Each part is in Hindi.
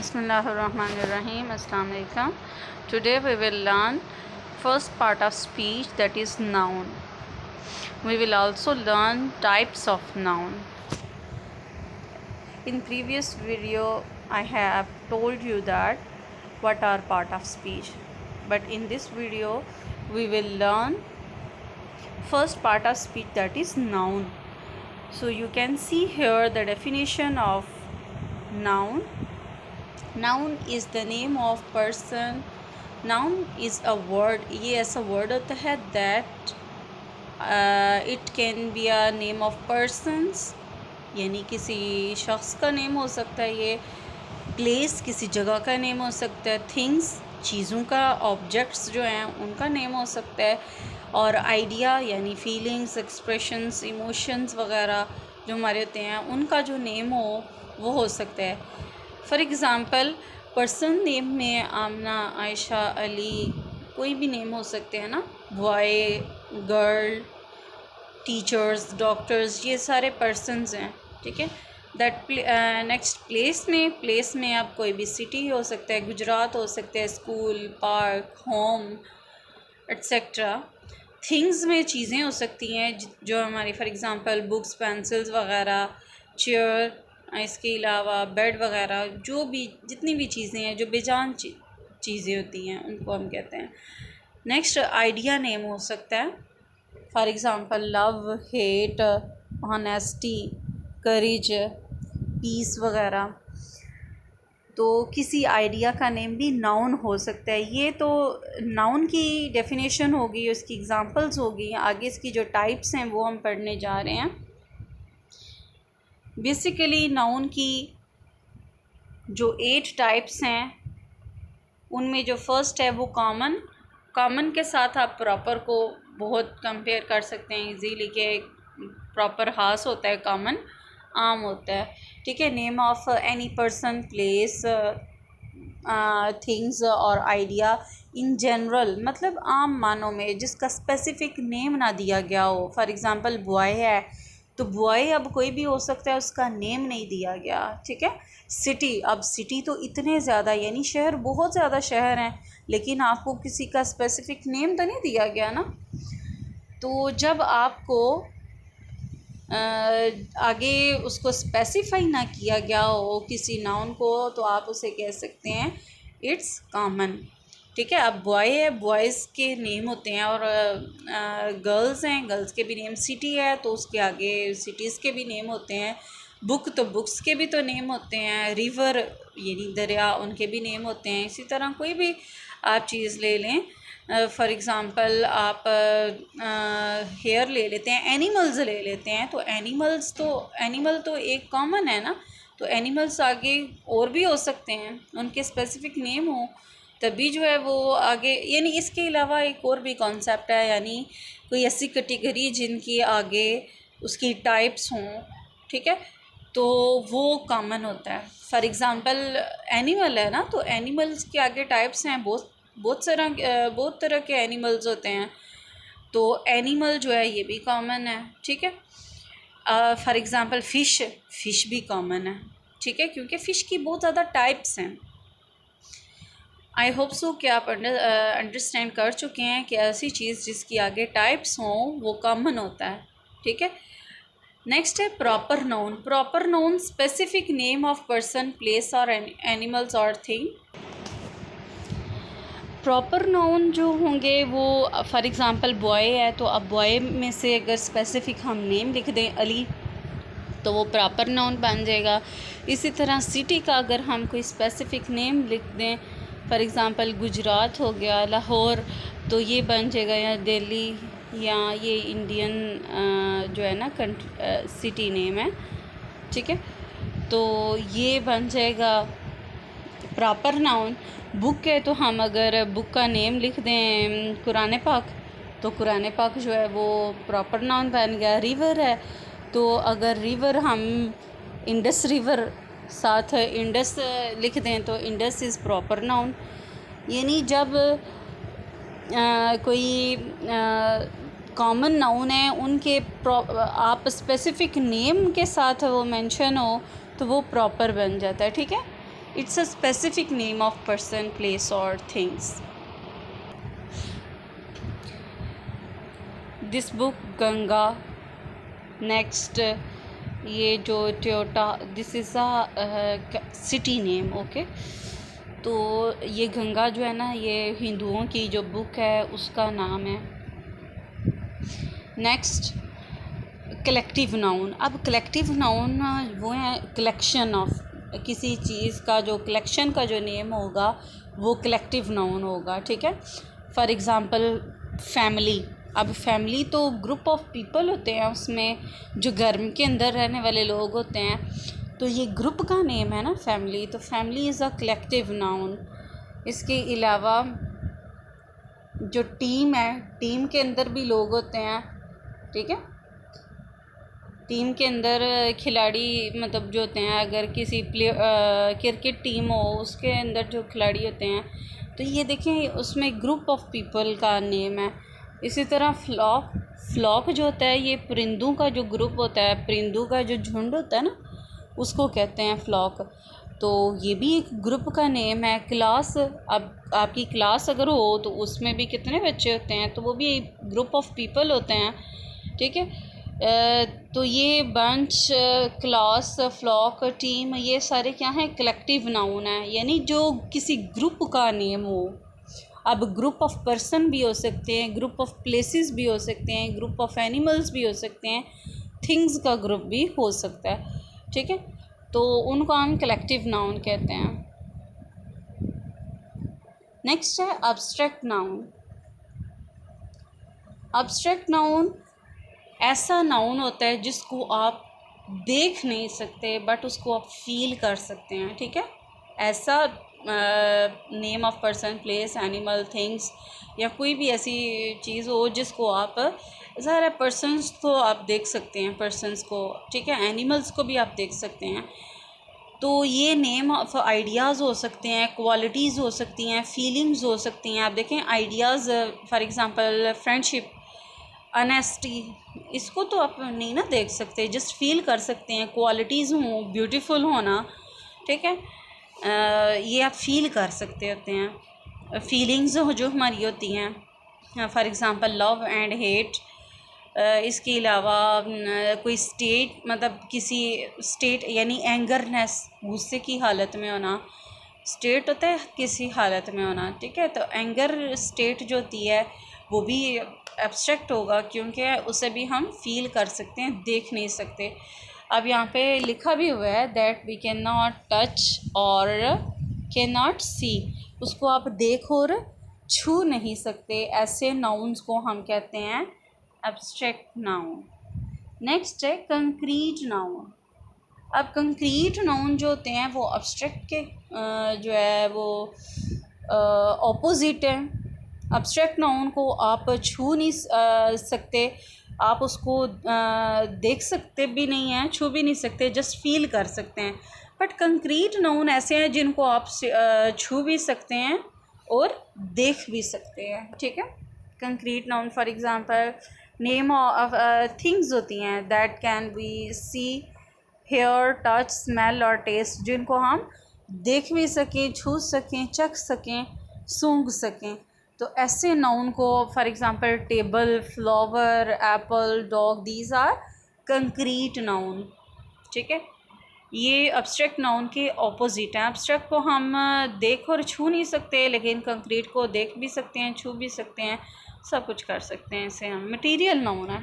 Bismillahirrahmanirrahim. Assalamu alaikum. Today we will learn first part of speech, that is noun. We will also learn types of noun. In previous video I have told you that what are part of speech, but in this video we will learn first part of speech, that is noun. So you can see here the definition of noun. Noun is the name of person. Noun is a word. ये ऐसा word होता है that it can be a name of persons, यानी किसी शख्स का नेम हो सकता है ये. प्लेस, किसी जगह का नेम हो सकता है. थिंग्स, चीज़ों का, ऑब्जेक्ट्स जो हैं उनका नेम हो सकता है. और आइडिया यानी फीलिंग्स, एक्सप्रेशंस, इमोशंस वगैरह जो हमारे होते हैं उनका जो नेम हो वो हो सकता है. फॉर एग्ज़ाम्पल पर्सन नेम में आमना, आयशा, अली, कोई भी नेम हो सकते हैं ना. बॉय, गर्ल, टीचर्स, डॉक्टर्स, ये सारे पर्सन्स हैं. ठीक है. दैट नेक्स्ट प्लेस में आप कोई भी सिटी हो सकता है, गुजरात हो सकता है, school, park, home etcetera. Things में चीज़ें हो सकती हैं जो हमारी फॉर एग्ज़ाम्पल बुक्स, पेंसिल्स वगैरह, चेयर, इसके अलावा बेड वगैरह, जो भी जितनी भी चीज़ें हैं जो बेजान चीज़ें होती हैं उनको हम कहते हैं. नेक्स्ट आइडिया नेम हो सकता है. For example love, hate, honesty, courage, peace वगैरह. तो किसी आइडिया का नेम भी नाउन हो सकता है. ये तो नाउन की डेफिनेशन होगी, उसकी एग्ज़ाम्पल्स होगी. आगे इसकी जो टाइप्स हैं वो हम पढ़ने जा रहे हैं. बेसिकली नाउन की जो 8 टाइप्स हैं उनमें जो फर्स्ट है वो कॉमन के साथ आप प्रॉपर को बहुत कंपेयर कर सकते हैं इजीली कि प्रॉपर हास होता है, कॉमन आम होता है. ठीक है. Name of any person, place, things और आइडिया इन जनरल, मतलब आम मानों में जिसका स्पेसिफिक नेम ना दिया गया हो. फॉर एग्ज़ाम्पल बॉय है तो बॉय अब कोई भी हो सकता है, उसका नेम नहीं दिया गया. ठीक है. सिटी, अब सिटी तो इतने ज़्यादा यानी शहर, बहुत ज़्यादा शहर हैं, लेकिन आपको किसी का स्पेसिफिक नेम तो नहीं दिया गया ना. तो जब आपको आगे उसको स्पेसिफाई ना किया गया हो किसी नाउन को, तो आप उसे कह सकते हैं इट्स कॉमन. ठीक है. अब बॉय है, बॉयज़ के नेम होते हैं, और गर्ल्स हैं, गर्ल्स के भी नेम. सिटी है तो उसके आगे सिटीज़ के भी नेम होते हैं. बुक तो बुक्स के भी तो नेम होते हैं. रिवर यानी दरिया, उनके भी नेम होते हैं. इसी तरह कोई भी आप चीज़ ले लें. फॉर एग्ज़ाम्पल आप हेयर ले लेते हैं, एनिमल्स ले लेते हैं. तो एनिमल तो एक कॉमन है ना. तो एनिमल्स आगे और भी हो सकते हैं, उनके स्पेसिफिक नेम हो तभी जो है वो आगे. यानी इसके अलावा एक और भी कॉन्सेप्ट है, यानी कोई ऐसी कैटेगरी जिनकी आगे उसकी टाइप्स हों. ठीक है. तो वो कॉमन होता है. फॉर एग्ज़ाम्पल एनिमल है ना, तो एनिमल्स के आगे टाइप्स हैं, बहुत तरह के एनिमल्स होते हैं. तो एनिमल जो है ये भी कॉमन है. ठीक है. फॉर एग्ज़ाम्पल फ़िश भी कॉमन है. ठीक है. क्योंकि फ़िश की बहुत ज़्यादा टाइप्स हैं. आई होप सो कि आप अंडरस्टैंड कर चुके हैं कि ऐसी चीज़ जिसकी आगे टाइप्स हों वो कॉमन होता है. ठीक है. नेक्स्ट है proper noun. Proper noun specific name of person, place और एनिमल्स और थिंग. प्रॉपर नाउन जो होंगे वो फॉर एग्ज़ाम्पल बॉय है तो अब बॉय में से अगर स्पेसिफ़िक हम नेम लिख दें अली, तो वो प्रॉपर नाउन बन जाएगा. इसी तरह सिटी का अगर हम कोई स्पेसिफ़िक नेम लिख दें, फॉर एग्ज़ाम्पल गुजरात हो गया, लाहौर, तो ये बन जाएगा, या दिल्ली, या ये इंडियन जो है ना सिटी नेम है. ठीक है. तो ये बन जाएगा प्रॉपर नाउन. बुक है तो हम अगर बुक का नेम लिख दें कुरान पाक, तो कुरान पाक जो है वो प्रॉपर नाउन बन गया. रिवर है तो अगर रिवर हम इंडस रिवर साथ इंडस लिख दें तो इंडस इज़ प्रॉपर नाउन. यानी जब कोई कॉमन नाउन है उनके आप स्पेसिफ़िक नेम के साथ वो मेंशन हो तो वो प्रॉपर बन जाता है. ठीक है. It's a specific name of person, place or things. This book Ganga. Next, ये जो Toyota, this is a city name. Okay, तो ये गंगा जो है ना, ये हिंदुओं की जो बुक है उसका नाम है. Next, collective noun. अब कलेक्टिव नाउन वो है कलेक्शन ऑफ किसी चीज़ का, जो कलेक्शन का जो नेम होगा वो कलेक्टिव नाउन होगा. ठीक है. For example family. अब फैमिली तो ग्रुप ऑफ पीपल होते हैं, उसमें जो घर के अंदर रहने वाले लोग होते हैं, तो ये ग्रुप का नेम है ना फैमिली. तो family is a collective noun. इसके अलावा जो टीम है, टीम के अंदर भी लोग होते हैं. ठीक है. टीम के अंदर खिलाड़ी मतलब जो होते हैं, अगर किसी क्रिकेट टीम हो उसके अंदर जो खिलाड़ी होते हैं, तो ये देखें उसमें ग्रुप ऑफ पीपल का नेम है. इसी तरह फ्लॉक जो होता है, ये परिंदों का जो ग्रुप होता है, परिंदों का जो झुंड होता है ना, उसको कहते हैं फ्लॉक. तो ये भी एक ग्रुप का नेम है. क्लास, अब आपकी क्लास अगर हो तो उसमें भी कितने बच्चे होते हैं, तो वो भी ग्रुप ऑफ पीपल होते हैं. ठीक है. तो ये बंच, क्लास, फ्लॉक, टीम, ये सारे क्या हैं, कलेक्टिव नाउन है, यानी जो किसी ग्रुप का नेम हो. अब ग्रुप ऑफ पर्सन भी हो सकते हैं, ग्रुप ऑफ प्लेसेस भी हो सकते हैं, ग्रुप ऑफ एनिमल्स भी हो सकते हैं, थिंग्स का ग्रुप भी हो सकता है. ठीक है. तो उनको हम कलेक्टिव नाउन कहते हैं. नेक्स्ट है अब्स्ट्रैक्ट नाउन. अब्स्ट्रैक्ट नाउन ऐसा नाउन होता है जिसको आप देख नहीं सकते बट उसको आप फील कर सकते हैं. ठीक है. ऐसा name of person, place, animal, things या कोई भी ऐसी चीज़ हो जिसको आप, ज़ाहिर है पर्सन्स तो आप देख सकते हैं, पर्सन्स को. ठीक है. एनिमल्स को भी आप देख सकते हैं. तो ये नेम ऑफ आइडियाज़ हो सकते हैं, क्वालिटीज़ हो सकती हैं, फीलिंग्स हो सकती हैं. आप देखें ideas, for example friendship, honesty, इसको तो आप नहीं ना देख सकते, जस्ट फील कर सकते हैं. क्वालिटीज़ हों, ब्यूटीफुल होना. ठीक है. ये आप फील कर सकते होते हैं. फीलिंग्स जो हमारी होती हैं, for example love and hate. इसके अलावा कोई स्टेट, मतलब किसी स्टेट यानी एंगरनेस, गुस्से की हालत में होना. स्टेट होता है किसी हालत में होना. ठीक है. तो एंगर स्टेट जो होती है वो भी एब्स्ट्रैक्ट होगा, क्योंकि उसे भी हम फील कर सकते हैं, देख नहीं सकते. अब यहाँ पे लिखा भी हुआ है that we can not touch और कैन नॉट सी. उसको आप देख और छू नहीं सकते. ऐसे नाउन्स को हम कहते हैं एब्स्ट्रैक्ट नाउन. नेक्स्ट है कंक्रीट नाउन. अब कंक्रीट नाउन जो होते हैं वो एब्स्ट्रैक्ट के जो है वो ऑपोजिट है. एब्स्ट्रैक्ट नाउन को आप छू नहीं सकते, आप उसको देख सकते भी नहीं हैं, छू भी नहीं सकते, जस्ट फील कर सकते हैं. बट कंक्रीट नाउन ऐसे हैं जिनको आप छू भी सकते हैं और देख भी सकते हैं. ठीक है. Concrete noun for example name of things होती हैं that can be see, hear, touch, smell और टेस्ट, जिनको हम देख भी सकें, छू सकें, चख सकें, सूंघ सकें. तो ऐसे नाउन को for example table, flower, apple, dog, these are concrete noun. ठीक है. ये एब्स्ट्रैक्ट नाउन के ऑपोजिट हैं. एब्स्ट्रैक्ट को हम देख और छू नहीं सकते, लेकिन कंक्रीट को देख भी सकते हैं, छू भी सकते हैं, सब कुछ कर सकते हैं. इसे हम मटीरियल नाउन है.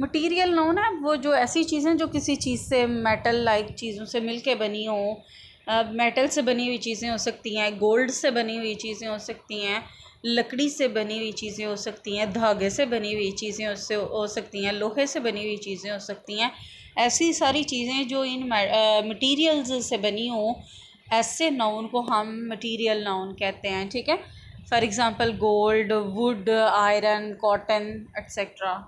मटीरियल नाउन है वो जो ऐसी चीज़ें जो किसी चीज़ से, मेटल लाइक चीज़ों से मिल के बनी हो. मेटल से बनी हुई चीज़ें हो सकती हैं, गोल्ड से बनी हुई चीज़ें हो सकती हैं, लकड़ी से बनी हुई चीज़ें हो सकती हैं, धागे से बनी हुई चीज़ें उससे हो सकती हैं, लोहे से बनी हुई चीज़ें हो सकती हैं. ऐसी सारी चीज़ें जो इन मटीरियल्स से बनी हो, ऐसे नाउन को हम मटीरियल नाउन कहते हैं. ठीक है. For example gold, would, iron, cotton etcetera.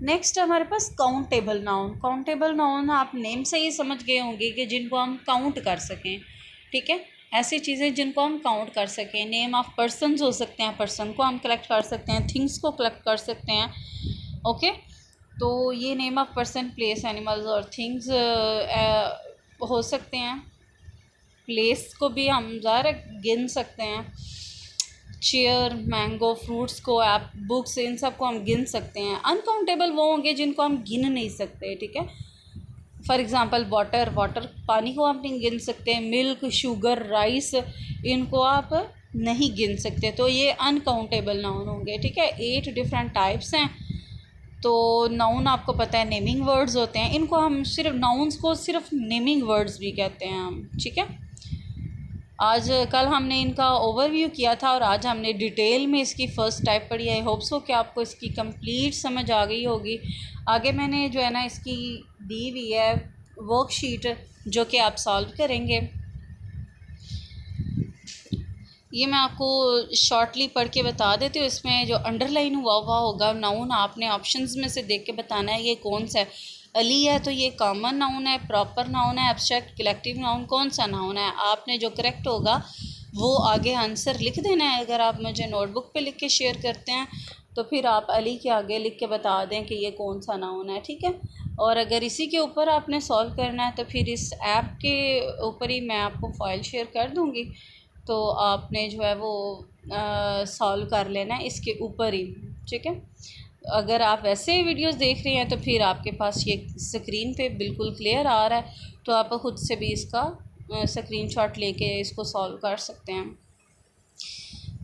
Next हमारे पास काउंटेबल नाउन. काउंटेबल नाउन आप नेम से ही समझ गए होंगे कि जिनको हम काउंट कर सकें. ठीक है. ऐसी चीज़ें जिनको हम काउंट कर सकें. नेम ऑफ पर्सनस हो सकते हैं, पर्सन को हम कलेक्ट कर सकते हैं, थिंग्स को कलेक्ट कर सकते हैं. ओके. तो ये name of person, place, animals और थिंग्स हो सकते हैं. प्लेस को भी हम ज़रा गिन सकते हैं, चेयर, मैंगो, फ्रूट्स को, ऐप, बुक्स, इन सब को हम गिन सकते हैं। अनकाउंटेबल वो होंगे जिनको हम गिन नहीं सकते, ठीक है। फॉर एग्ज़ाम्पल वाटर, पानी को आप नहीं गिन सकते। मिल्क, शुगर, राइस, इनको आप नहीं गिन सकते, तो ये अनकाउंटेबल नाउन होंगे, ठीक है। 8 डिफरेंट टाइप्स हैं। तो नाउन आपको पता है नेमिंग वर्ड्स होते हैं, इनको हम सिर्फ नाउन्स को सिर्फ नेमिंग वर्ड्स भी कहते हैं हम, ठीक है। आज कल हमने इनका ओवरव्यू किया था और आज हमने डिटेल में इसकी फ़र्स्ट टाइप पढ़ी। आई होप सो कि आपको इसकी कंप्लीट समझ आ गई होगी। आगे मैंने जो है ना इसकी दी हुई है वर्कशीट, जो कि आप सॉल्व करेंगे। ये मैं आपको शॉर्टली पढ़ के बता देती हूँ। इसमें जो अंडरलाइन हुआ होगा नाउन, आपने ऑप्शंस में से देख के बताना है ये कौन सा है। अली है तो ये कॉमन नाउन है, प्रॉपर नाउन है, एब्स्ट्रैक्ट, कलेक्टिव नाउन, कौन सा नाउन है। आपने जो करेक्ट होगा वो आगे आंसर लिख देना है। अगर आप मुझे नोटबुक पे लिख के शेयर करते हैं तो फिर आप अली के आगे लिख के बता दें कि ये कौन सा नाउन है, ठीक है। और अगर इसी के ऊपर आपने सॉल्व करना है तो फिर इस ऐप के ऊपर ही मैं आपको फ़ाइल शेयर कर दूँगी, तो आपने जो है वो सॉल्व कर लेना है इसके ऊपर ही, ठीक है। अगर आप वैसे वीडियोस देख रहे हैं तो फिर आपके पास ये स्क्रीन पे बिल्कुल क्लियर आ रहा है, तो आप ख़ुद से भी इसका स्क्रीनशॉट लेके इसको सॉल्व कर सकते हैं।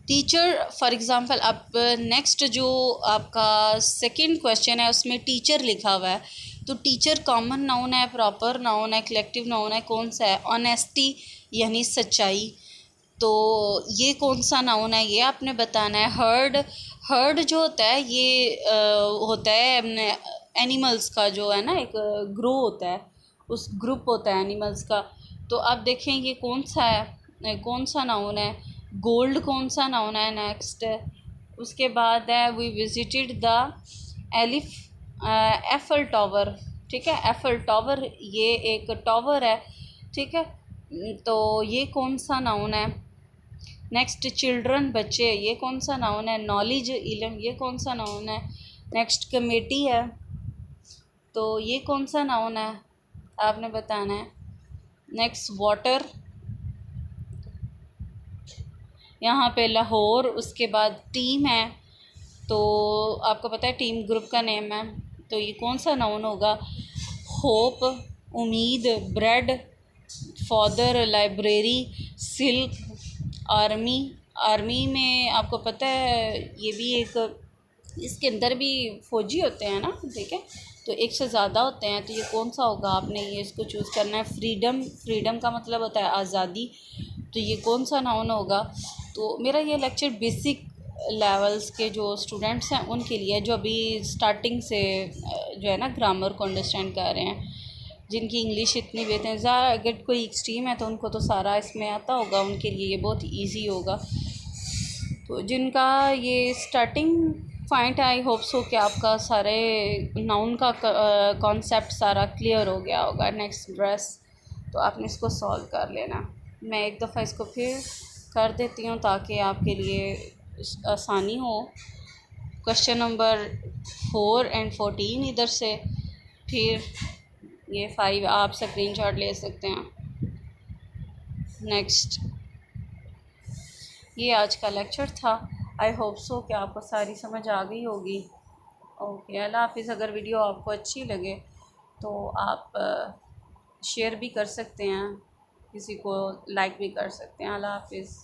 टीचर, फॉर एग्ज़ाम्पल, अब नेक्स्ट जो आपका सेकंड क्वेश्चन है उसमें टीचर लिखा हुआ है, तो टीचर कॉमन नाउन है, प्रॉपर नाउन है, कलेक्टिव नाउन है, कौन सा है। ऑनेस्टी यानी सच्चाई, तो ये कौन सा नाउन है ये आपने बताना है। हर्ड जो होता है ये होता है एनिमल्स का, जो है ना एक ग्रो होता है, उस ग्रुप होता है एनिमल्स का। तो आप देखें ये कौन सा है, कौन सा नाउन है। गोल्ड कौन सा नाउन है नेक्स्ट। उसके बाद है we visited the Eiffel tower, ठीक है। एफल टावर ये एक टावर है, ठीक है। तो ये कौन सा नाउन है। नेक्स्ट चिल्ड्रन, बच्चे, ये कौन सा नाउन है। नॉलेज, इल्म, ये कौन सा नाउन है। नेक्स्ट कमेटी है, तो ये कौन सा नाउन है आपने बताना है। नेक्स्ट वाटर, यहाँ पे लाहौर। उसके बाद टीम है, तो आपको पता है टीम ग्रुप का नेम है, तो ये कौन सा नाउन होगा। होप, उम्मीद, bread, father, library, silk, army. Army में आपको पता है ये भी एक, इसके अंदर भी फ़ौजी होते हैं ना, ठीक है। तो एक से ज़्यादा होते हैं, तो ये कौन सा होगा आपने ये इसको चूज़ करना है। फ्रीडम का मतलब होता है आज़ादी, तो ये कौन सा नाउन होगा। तो मेरा ये लेक्चर बेसिक लेवल्स के जो स्टूडेंट्स हैं उनके लिए, जो अभी स्टार्टिंग से जो है ना ग्रामर को अंडरस्टैंड कर रहे हैं, जिनकी इंग्लिश इतनी बेहतर है। अगर कोई एक्सट्रीम है तो उनको तो सारा इसमें आता होगा, उनके लिए ये बहुत ईजी होगा। तो जिनका ये स्टार्टिंग पॉइंट है, आई होप सो कि आपका सारे नाउन का कॉन्सेप्ट सारा क्लियर हो गया होगा। नेक्स्ट ड्रेस, तो आपने इसको सॉल्व कर लेना। मैं एक दफ़ा इसको फिर कर देती हूँ ताकि आपके लिए आसानी हो। क्वेश्चन नंबर 4 एंड 14 इधर से, फिर ये 5 आप स्क्रीनशॉट ले सकते हैं। नेक्स्ट, ये आज का लेक्चर था। आई होप सो कि आपको सारी समझ आ गई होगी। ओके, अल्लाह हाफिज़। अगर वीडियो आपको अच्छी लगे तो आप शेयर भी कर सकते हैं, किसी को लाइक भी कर सकते हैं। अल्लाह हाफिज़।